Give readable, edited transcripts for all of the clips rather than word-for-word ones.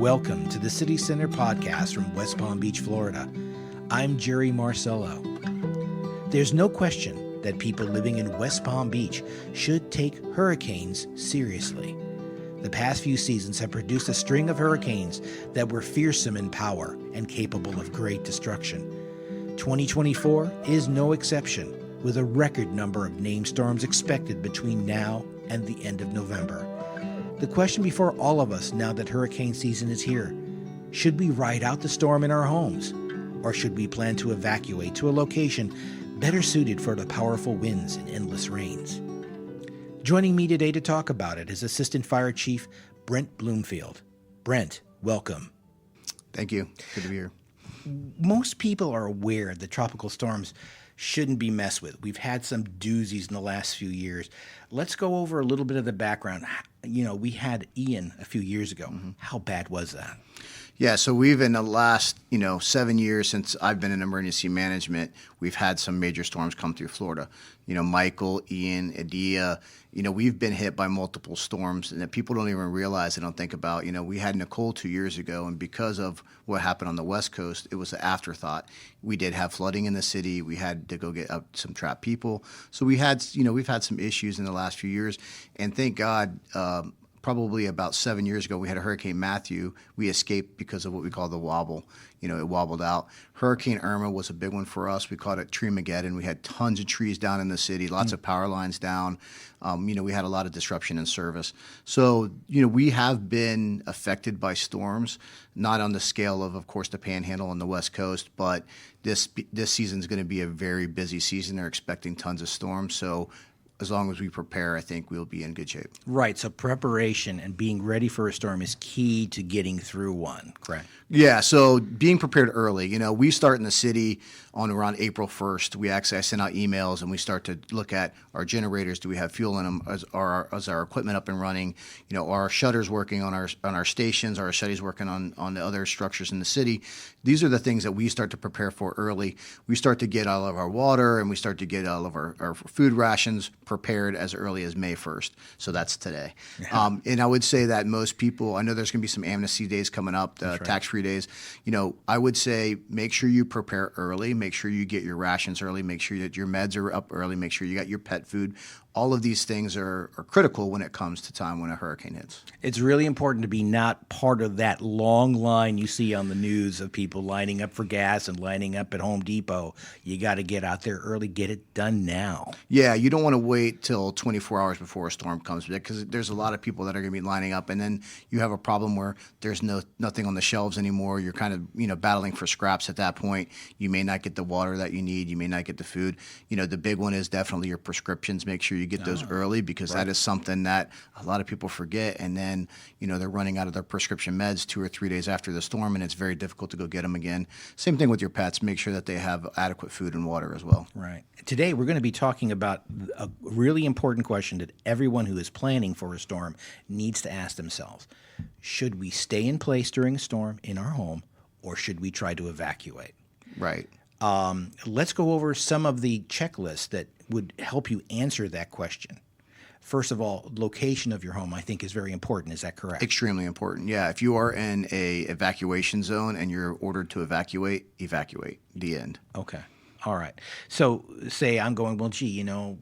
Welcome to the City Center podcast from West Palm Beach, Florida. I'm Jerry Marcello. There's no question that people living in West Palm Beach should take hurricanes seriously. The past few seasons have produced a string of hurricanes that were fearsome in power and capable of great destruction. 2024 is no exception, with a record number of named storms expected between now and the end of November. The question before all of us now that hurricane season is here, should we ride out the storm in our homes? Or should we plan to evacuate to a location better suited for the powerful winds and endless rains? Joining me today to talk about it is Assistant Fire Chief Brent Bloomfield. Brent, welcome. Thank you. Good to be here. Most people are aware that tropical storms shouldn't be messed with. We've had some doozies in the last few years. Let's go over a little bit of the background. You know, we had Ian a few years ago. Mm-hmm. How bad was that? Yeah, so we've in the last, 7 years since I've been in emergency management, we've had some major storms come through Florida. Michael, Ian, Adia, we've been hit by multiple storms and that people don't even realize, they don't think about. We had Nicole 2 years ago, and because of what happened on the West Coast, it was an afterthought. We did have flooding in the city. We had to go get up some trapped people. So we've had some issues in the last few years, and thank God, probably about 7 years ago, we had a Hurricane Matthew. We escaped because of what we call the wobble. It wobbled out. Hurricane Irma was a big one for us. We called it Treemageddon. We had tons of trees down in the city, lots of power lines down. We had a lot of disruption in service. So, we have been affected by storms, not on the scale of course, the Panhandle and the West Coast, but this season is going to be a very busy season. They're expecting tons of storms. So, as long as we prepare, I think we'll be in good shape. Right. So preparation and being ready for a storm is key to getting through one, correct? Yeah. So being prepared early. We start in the city on around April 1st. I send out emails and we start to look at our generators. Do we have fuel in them? Is our equipment up and running? Are our shutters working on our stations? Are our shutties working on the other structures in the city? These are the things that we start to prepare for early. We start to get all of our water and we start to get all of our food rations prepared as early as May 1st. So that's today. Yeah. And I would say that most people, I know there's going to be some amnesty days coming up, tax-free days. I would say make sure you prepare early. Make sure you get your rations early. Make sure that your meds are up early. Make sure you got your pet food. All of these things are critical when it comes to time when a hurricane hits. It's really important to be not part of that long line you see on the news of people lining up for gas and lining up at Home Depot. You got to get out there early, get it done now. Yeah, you don't want to wait till 24 hours before a storm comes, because there's a lot of people that are going to be lining up, and then you have a problem where there's nothing on the shelves anymore. You're kind of battling for scraps at that point. You may not get the water that you need. You may not get the food. The big one is definitely your prescriptions. Make sure you get those early, because that is something that a lot of people forget, and then they're running out of their prescription meds 2 or 3 days after the storm, and it's very difficult to go get them again. Same thing with your pets. Make sure that they have adequate food and water as well. Right. Today we're going to be talking about a really important question that everyone who is planning for a storm needs to ask themselves. Should we stay in place during a storm in our home, or should we try to evacuate? Right. Let's go over some of the checklists that would help you answer that question. First of all, location of your home, I think, is very important. Is that correct? Extremely important. Yeah. If you are in a evacuation zone and you're ordered to evacuate. The end. Okay. All right. So say I'm going, well, gee, am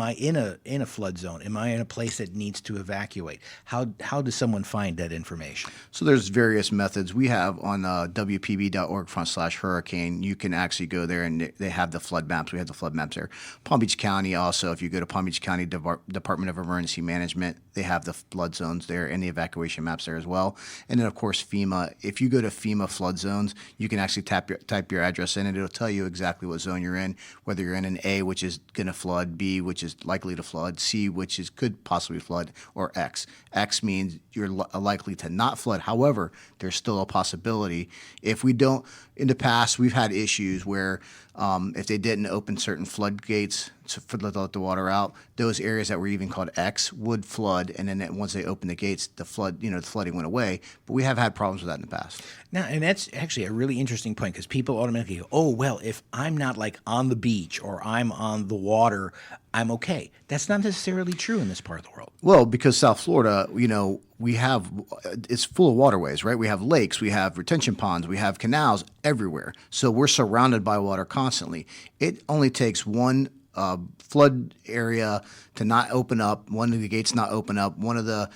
I in a flood zone? Am I in a place that needs to evacuate? How does someone find that information? So there's various methods. We have on WPB.org/hurricane, you can actually go there and they have the flood maps. We have the flood maps there. Palm Beach County also, if you go to Palm Beach County Department of Emergency Management, they have the flood zones there and the evacuation maps there as well. And then, of course, FEMA. If you go to FEMA flood zones, you can actually type your address in and it'll tell you exactly what zone you're in, whether you're in an A, which is going to flood, B, which is likely to flood, C, which could possibly flood, or X. X means you're likely to not flood. However, there's still a possibility. If we don't, in the past, we've had issues where if they didn't open certain floodgates to let the water out. Those areas that were even called X would flood, and then once they opened the gates, the flooding went away. But we have had problems with that in the past. Now, and that's actually a really interesting point because people automatically go, oh, well, if I'm not like on the beach or I'm on the water, I'm okay. That's not necessarily true in this part of the world. Well, because South Florida, it's full of waterways, right? We have lakes, we have retention ponds, we have canals everywhere. So we're surrounded by water constantly. It only takes one flood area to not open up, one of the gates not open up, one of the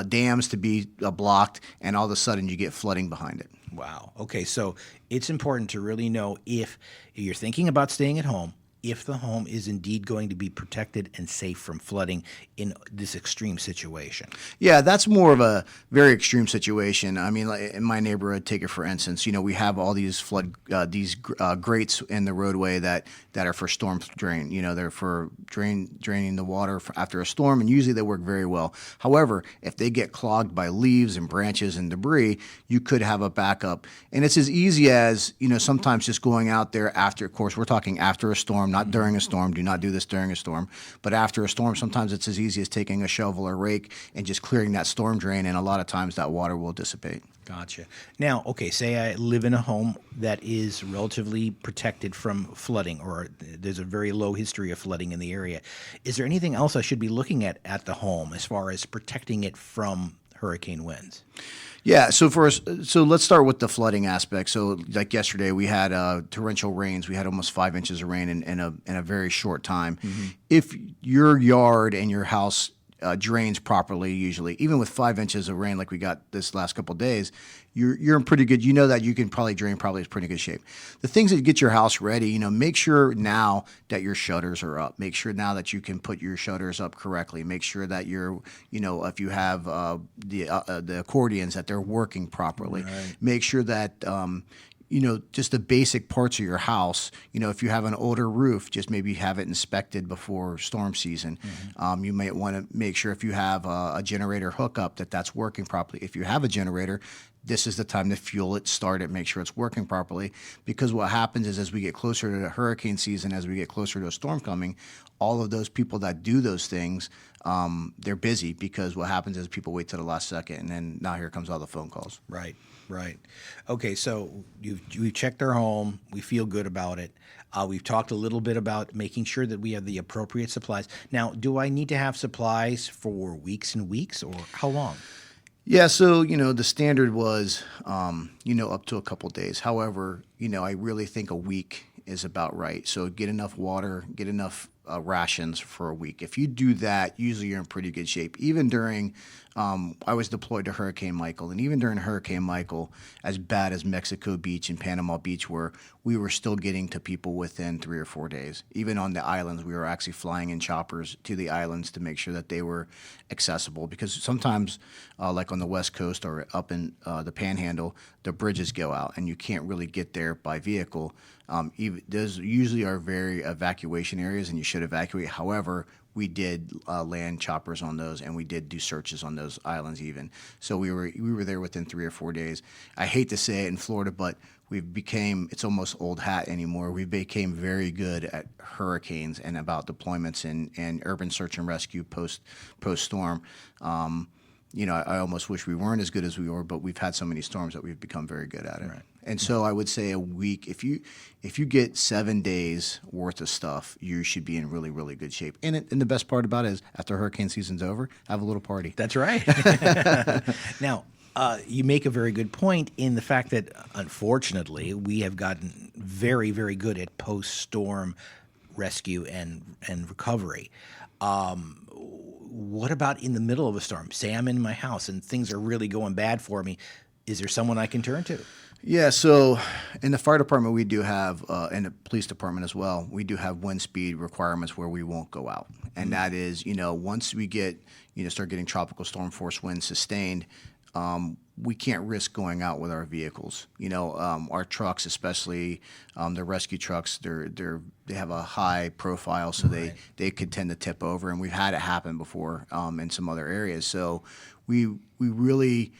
dams to be blocked, and all of a sudden you get flooding behind it. Wow. Okay, so it's important to really know if you're thinking about staying at home, if the home is indeed going to be protected and safe from flooding in this extreme situation. Yeah, that's more of a very extreme situation. I mean, like in my neighborhood, take it for instance, we have all these grates in the roadway that are for storm drain. They're for draining the water after a storm, and usually they work very well. However, if they get clogged by leaves and branches and debris, you could have a backup. And it's as easy as, sometimes just going out there after, of course, we're talking after a storm, not during a storm. Do not do this during a storm. But after a storm, sometimes it's as easy as taking a shovel or rake and just clearing that storm drain, and a lot of times that water will dissipate. Gotcha. Now, okay, say I live in a home that is relatively protected from flooding, or there's a very low history of flooding in the area. Is there anything else I should be looking at the home as far as protecting it from hurricane winds? Yeah, so let's start with the flooding aspect. So like yesterday, we had torrential rains. We had almost 5 inches of rain in a very short time. Mm-hmm. If your yard and your house drains properly, usually, even with 5 inches of rain like we got this last couple of days, you're in pretty good. That you can probably drain in pretty good shape. The things that get your house ready, make sure now that your shutters are up. Make sure now that you can put your shutters up correctly. Make sure that if you have the accordions, that they're working properly. Right. Make sure that just the basic parts of your house. If you have an older roof, just maybe have it inspected before storm season. Mm-hmm. You might want to make sure if you have a generator hookup that's working properly. If you have a generator, this is the time to fuel it, start it, make sure it's working properly. Because what happens is as we get closer to the hurricane season, as we get closer to a storm coming, all of those people that do those things, they're busy because what happens is people wait till the last second, and then now here comes all the phone calls. Right. Okay, so we've checked our home. We feel good about it. We've talked a little bit about making sure that we have the appropriate supplies. Now, do I need to have supplies for weeks and weeks, or how long? Yeah, so, the standard was, up to a couple days. However, I really think a week is about right. So get enough water, get enough rations for a week. If you do that, usually you're in pretty good shape. Even during, I was deployed to Hurricane Michael, and even during Hurricane Michael, as bad as Mexico Beach and Panama Beach were, we were still getting to people within 3 or 4 days. Even on the islands, we were actually flying in choppers to the islands to make sure that they were accessible. Because sometimes, like on the West Coast or up in the Panhandle, the bridges go out, and you can't really get there by vehicle. Those usually are very evacuation areas, and you should evacuate. However, we did land choppers on those, and we did do searches on those islands even. So we were there within 3 or 4 days. I hate to say it in Florida, but it's almost old hat anymore. We became very good at hurricanes and about deployments and urban search and rescue post storm. I almost wish we weren't as good as we were, but we've had so many storms that we've become very good at it. Right. And so I would say a week, if you get 7 days worth of stuff, you should be in really, really good shape. And the best part about it is after hurricane season's over, have a little party. That's right. Now, you make a very good point in the fact that, unfortunately, we have gotten very, very good at post-storm rescue and recovery. What about in the middle of a storm? Say I'm in my house and things are really going bad for me. Is there someone I can turn to? Yeah, so in the fire department, we do have, and the police department as well, we do have wind speed requirements where we won't go out. And that is, once we start getting tropical storm force winds sustained, we can't risk going out with our vehicles. Our trucks, especially the rescue trucks, they have a high profile, so right. they could tend to tip over, and we've had it happen before in some other areas. So we really,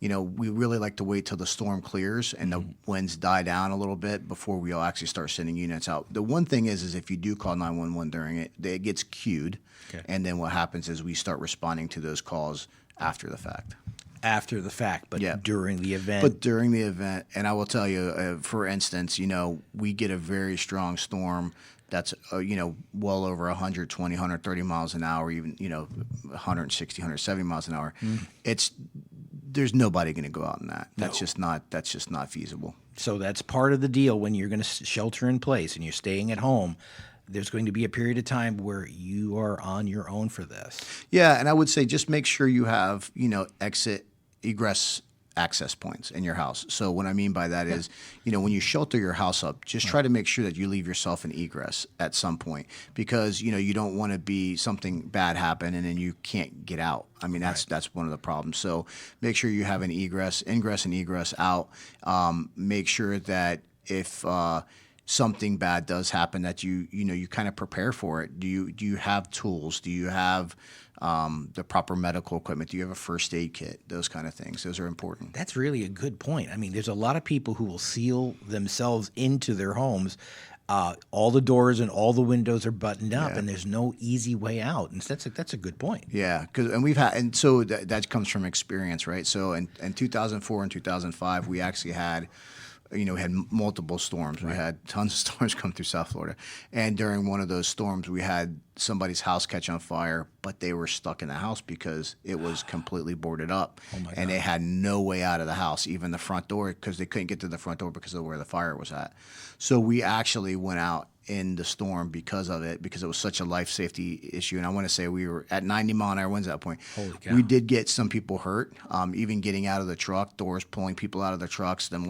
we really like to wait till the storm clears and the winds die down a little bit before we'll actually start sending units out. The one thing is if you do call 911 during it, it gets queued. Okay. And then what happens is we start responding to those calls after the fact. After the fact, but Yeah. during the event. But during the event, and I will tell you, for instance, we get a very strong storm that's, well over 120, 130 miles an hour, even, 160, 170 miles an hour. There's nobody going to go out in that. That's just not feasible. So that's part of the deal when you're going to shelter in place and you're staying at home. There's going to be a period of time where you are on your own for this. Yeah, and I would say just make sure you have, exit, egress, access points in your house. So what I mean by that is, when you shelter your house up, just try to make sure that you leave yourself an egress at some point because, you don't want to be something bad happen and then you can't get out. I mean, that's one of the problems. So make sure you have an ingress and egress out. Make sure that if something bad does happen that you kind of prepare for it. Do you have tools? Do you have the proper medical equipment? Do you have a first aid kit? Those kind of things. Those are important. That's really a good point. I mean, there's a lot of people who will seal themselves into their homes. All the doors and all the windows are buttoned up, and there's no easy way out. And that's a good point. Yeah, so that comes from experience, right? So in 2004 and 2005, we actually had. We had multiple storms. We had tons of storms come through South Florida. And during one of those storms, we had somebody's house catch on fire, but they were stuck in the house because it was completely boarded up. Oh my and God. they had no way out of the house, even the front door, because they couldn't get to the front door because of where the fire was at. So we actually went out in the storm because of it, because it was such a life safety issue. And I want to say we were at 90-mile-an-hour winds at that point. Holy cow. We did get some people hurt, even getting out of the truck, doors pulling people out of the trucks, them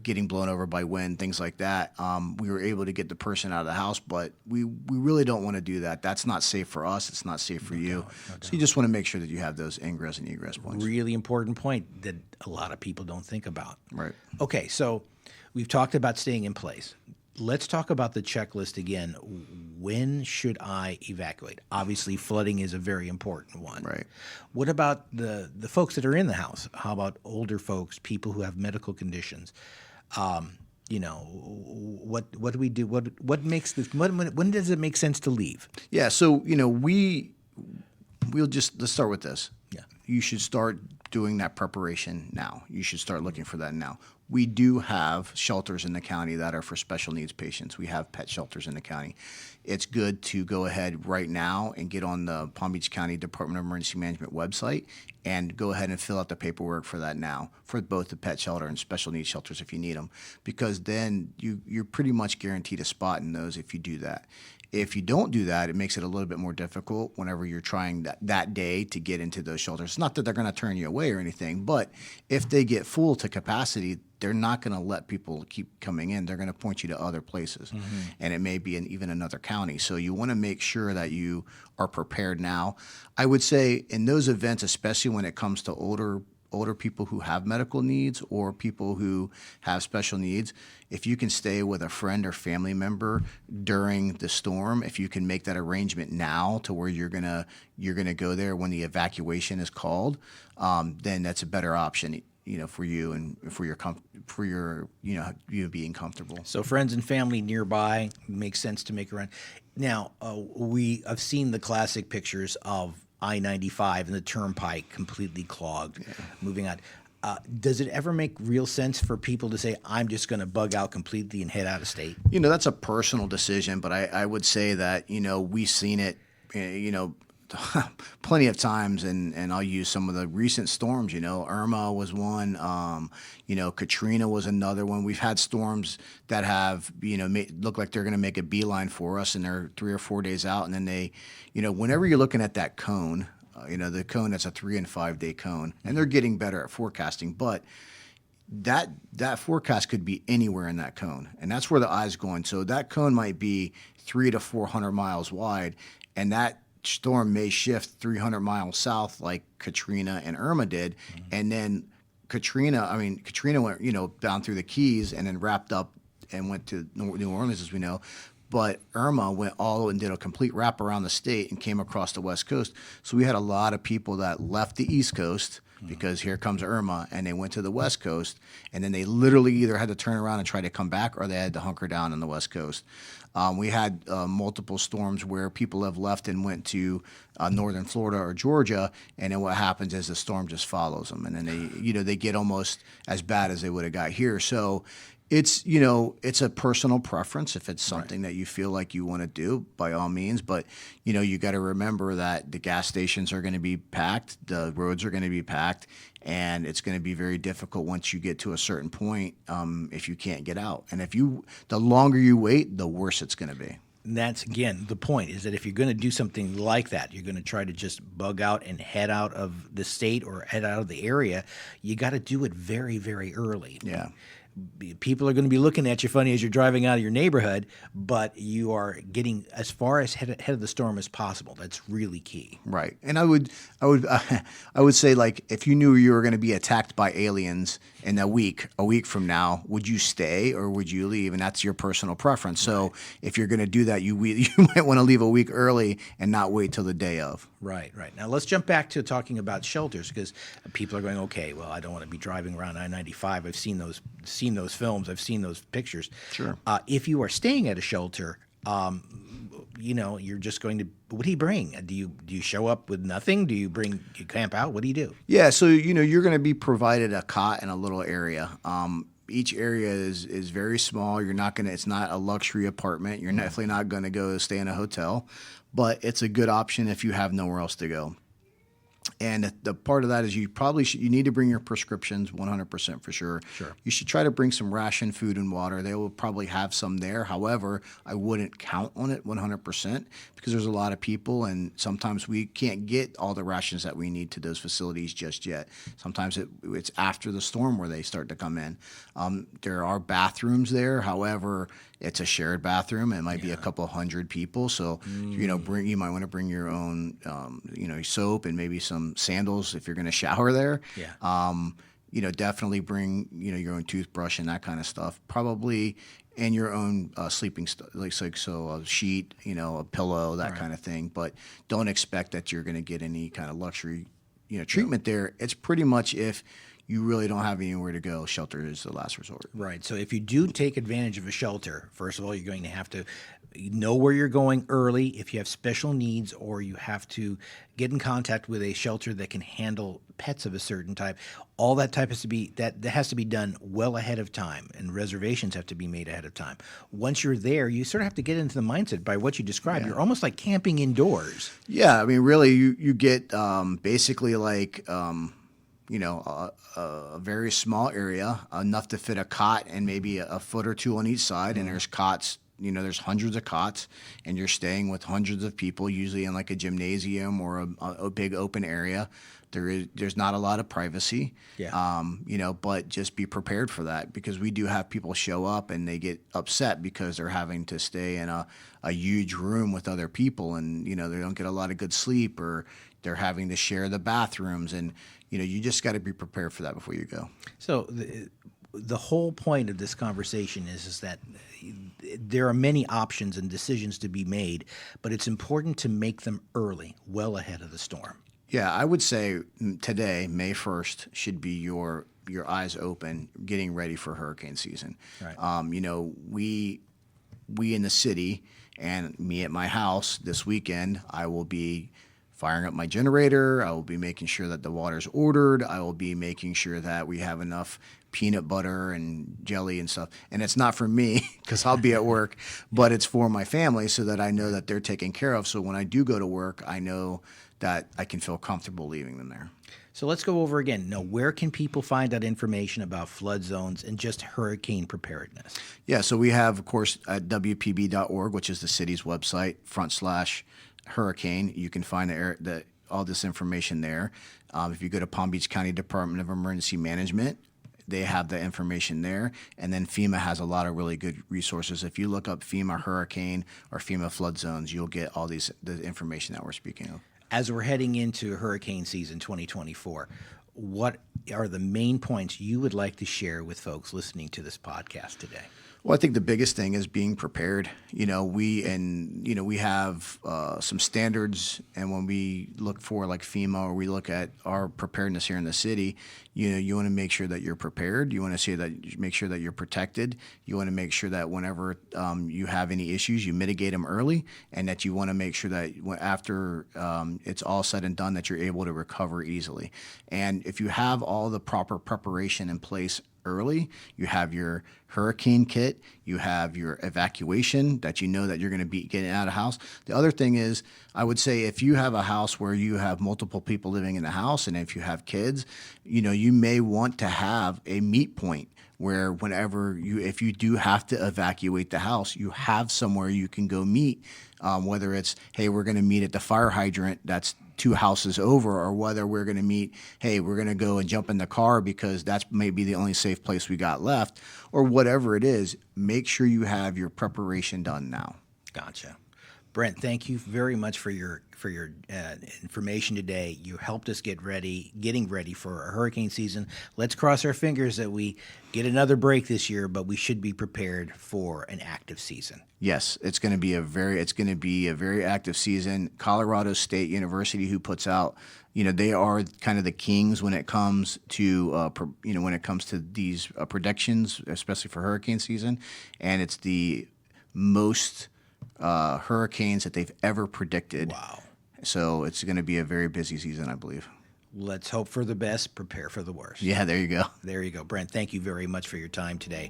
getting blown over by wind, things like that. We were able to get the person out of the house, but we really don't want to do that. That's not safe for us. It's not safe for you. So you just want to make sure that you have those ingress and egress points. Really important point that a lot of people don't think about. Right. Okay, so we've talked about staying in place. Let's talk about the checklist again. When should I evacuate? Obviously, flooding is a very important one. Right. What about the folks that are in the house? How about older folks, people who have medical conditions? What do we do? What makes this? When does it make sense to leave? Yeah. So let's start with this. Yeah. You should start doing that preparation now. You should start looking for that now. We do have shelters in the county that are for special needs patients. We have pet shelters in the county. It's good to go ahead right now and get on the Palm Beach County Department of Emergency Management website and go ahead and fill out the paperwork for that now, for both the pet shelter and special needs shelters if you need them, because then you're pretty much guaranteed a spot in those if you do that. If you don't do that, it makes it a little bit more difficult whenever you're trying that day to get into those shelters. It's not that they're going to turn you away or anything, but if they get full to capacity, they're not going to let people keep coming in. They're going to point you to other places, and it may be in even another county. So you want to make sure that you are prepared now. I would say in those events, especially when it comes to older people who have medical needs or people who have special needs, if you can stay with a friend or family member during the storm, if you can make that arrangement now to where you're gonna go there when the evacuation is called, then that's a better option, for you and for your you being comfortable. So friends and family nearby makes sense to make a run. Now I've seen the classic pictures of I-95 and the turnpike completely clogged, moving on. Does it ever make real sense for people to say, I'm just going to bug out completely and head out of state? That's a personal decision, but I would say that, we've seen it, plenty of times, and I'll use some of the recent storms. Irma was one. Katrina was another one. We've had storms that have look like they're going to make a beeline for us, and they're 3 or 4 days out, and then they, whenever you're looking at that cone, the cone that's a 3 and 5 day cone, and they're getting better at forecasting, but that forecast could be anywhere in that cone, and that's where the eye's going. So that cone might be 300 to 400 miles wide, and that storm may shift 300 miles south like Katrina and Irma did, and then Katrina went down through the Keys and then wrapped up and went to New Orleans, as we know. But Irma went all and did a complete wrap around the state and came across the West Coast. So we had a lot of people that left the East Coast, because here comes Irma, and they went to the West Coast, and then they literally either had to turn around and try to come back, or they had to hunker down on the West Coast. We had multiple storms where people have left and went to northern Florida or Georgia, and then what happens is the storm just follows them, and then they get almost as bad as they would have got here. So it's a personal preference. If it's something that you feel like you want to do, by all means, but you got to remember that the gas stations are going to be packed, the roads are going to be packed, and it's going to be very difficult once you get to a certain point if you can't get out. And the longer you wait, the worse it's going to be. And that's, again, the point is that if you're going to do something like that, you're going to try to just bug out and head out of the state or head out of the area, you got to do it very, very early. Yeah. People are going to be looking at you funny as you're driving out of your neighborhood, but you are getting as far as ahead of the storm as possible. That's really key. Right. And I would say, like, if you knew you were going to be attacked by aliens in a week from now, would you stay or would you leave? And that's your personal preference. So if you're going to do that, you might want to leave a week early and not wait till the day of. Right. Now let's jump back to talking about shelters, because people are going, okay, well, I don't want to be driving around I-95. I've seen those films. I've seen those pictures. Sure. If you are staying at a shelter, you're just going to. What do you bring? Do you show up with nothing? Do you camp out? What do you do? Yeah. So you're going to be provided a cot in a little area. Each area is very small. It's not a luxury apartment. You're definitely not going to go stay in a hotel, but it's a good option if you have nowhere else to go. And the part of that is you need to bring your prescriptions 100% for sure. Sure. You should try to bring some ration food and water. They will probably have some there. However, I wouldn't count on it 100% because there's a lot of people, and sometimes we can't get all the rations that we need to those facilities just yet. Sometimes it's after the storm where they start to come in. There are bathrooms there. However, it's a shared bathroom. It might be a couple hundred people. So, you might want to bring your own, soap and maybe some sandals if you're going to shower there. Yeah. Definitely bring, your own toothbrush and that kind of stuff. Probably, and your own sleeping stuff, like so a sheet, a pillow, that kind of thing. But don't expect that you're going to get any kind of luxury, treatment there. It's pretty much if you really don't have anywhere to go, shelter is the last resort. Right. So if you do take advantage of a shelter, first of all, you're going to have to know where you're going early if you have special needs, or you have to get in contact with a shelter that can handle pets of a certain type. All that type has to be done well ahead of time, and reservations have to be made ahead of time. Once you're there, you sort of have to get into the mindset by what you described. You're almost like camping indoors. Yeah, I mean, really, you get basically like a very small area, enough to fit a cot and maybe a foot or two on each side. And there's cots, there's hundreds of cots, and you're staying with hundreds of people, usually in like a gymnasium or a big open area. There's not a lot of privacy, but just be prepared for that, because we do have people show up and they get upset because they're having to stay in a huge room with other people, and they don't get a lot of good sleep, or they're having to share the bathrooms, and you just got to be prepared for that before you go. So the whole point of this conversation is that there are many options and decisions to be made, but it's important to make them early, well ahead of the storm. Yeah, I would say today, May 1st, should be your eyes open, getting ready for hurricane season. Right. We in the city, and me at my house this weekend, I will be firing up my generator. I will be making sure that the water's ordered. I will be making sure that we have enough peanut butter and jelly and stuff. And it's not for me because I'll be at work, but it's for my family so that I know that they're taken care of. So when I do go to work, I know that I can feel comfortable leaving them there. So let's go over again. Now, where can people find out information about flood zones and just hurricane preparedness? Yeah, so we have, of course, at WPB.org, which is the city's website, /hurricane. You can find all this information there. If you go to Palm Beach County Department of Emergency Management, they have the information there. And then FEMA has a lot of really good resources. If you look up FEMA hurricane or FEMA flood zones, you'll get all the information that we're speaking of. As we're heading into hurricane season 2024, what are the main points you would like to share with folks listening to this podcast today? Well, I think the biggest thing is being prepared. We have some standards, and when we look for like FEMA or we look at our preparedness here in the city, you want to make sure that you're prepared. You want to make sure that you're protected. You want to make sure that whenever you have any issues, you mitigate them early, and that you want to make sure that after it's all said and done, that you're able to recover easily. And if you have all the proper preparation in place early, you have your hurricane kit, you have your evacuation that you know that you're going to be getting out of the house. The other thing is, I would say if you have a house where you have multiple people living in the house, and if you have kids, you may want to have a meet point where if you do have to evacuate the house, you have somewhere you can go meet, whether it's, hey, we're going to meet at the fire hydrant that's 2 houses over, or whether we're going to meet, hey, we're going to go and jump in the car because that's maybe the only safe place we got left, or whatever it is. Make sure you have your preparation done now. Gotcha. Brent, thank you very much for your information today. You helped us getting ready for our hurricane season. Let's cross our fingers that we get another break this year, but we should be prepared for an active season. Yes, it's going to be a very active season. Colorado State University, who puts out, they are kind of the kings when it comes to these predictions, especially for hurricane season, and it's the most hurricanes that they've ever predicted. Wow. So it's going to be a very busy season, I believe. Let's hope for the best, prepare for the worst. Yeah, there you go. There you go. Brent, thank you very much for your time today.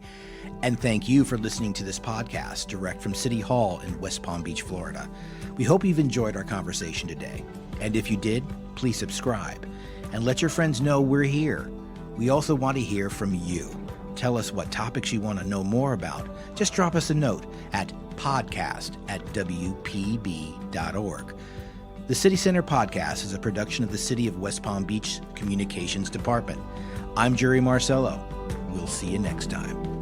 And thank you for listening to this podcast direct from City Hall in West Palm Beach, Florida. We hope you've enjoyed our conversation today. And if you did, please subscribe and let your friends know we're here. We also want to hear from you. Tell us what topics you want to know more about. Just drop us a note at podcast@WPB.org. The City Center Podcast is a production of the City of West Palm Beach Communications Department. I'm Jerry Marcello. We'll see you next time.